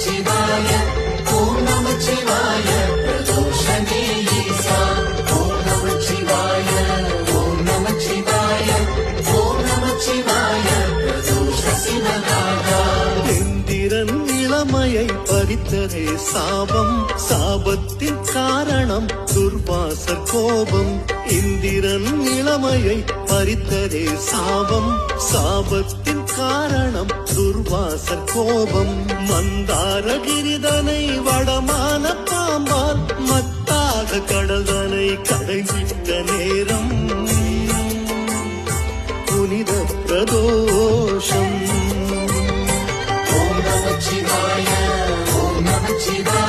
நமச்சிவாய ஓம் நமச்சிவாய பிரதோஷமே ஈசா ஓம் நமச்சிவாய ஓம் நமச்சிவாய ஓம் நமச்சிவாய பிரதோஷ சிவநாதா இந்திரன் இளமையை பறித்ததே சாபம் சாபத்தின் காரணம் துர்வாசர் கோபம் இந்திரன் இளமையை பறித்ததே சாபம் சாபத்தின் காரணம் துர்வாசர் கோபம் மந்தாரகிரிதனை வடமான பாம்பால் மத்தாக கடல்தனை கடைபிடித்த நேரம் புனித பிரதோஷம் ஓம் நமச்சிவாய ஓம் நமச்சிவாய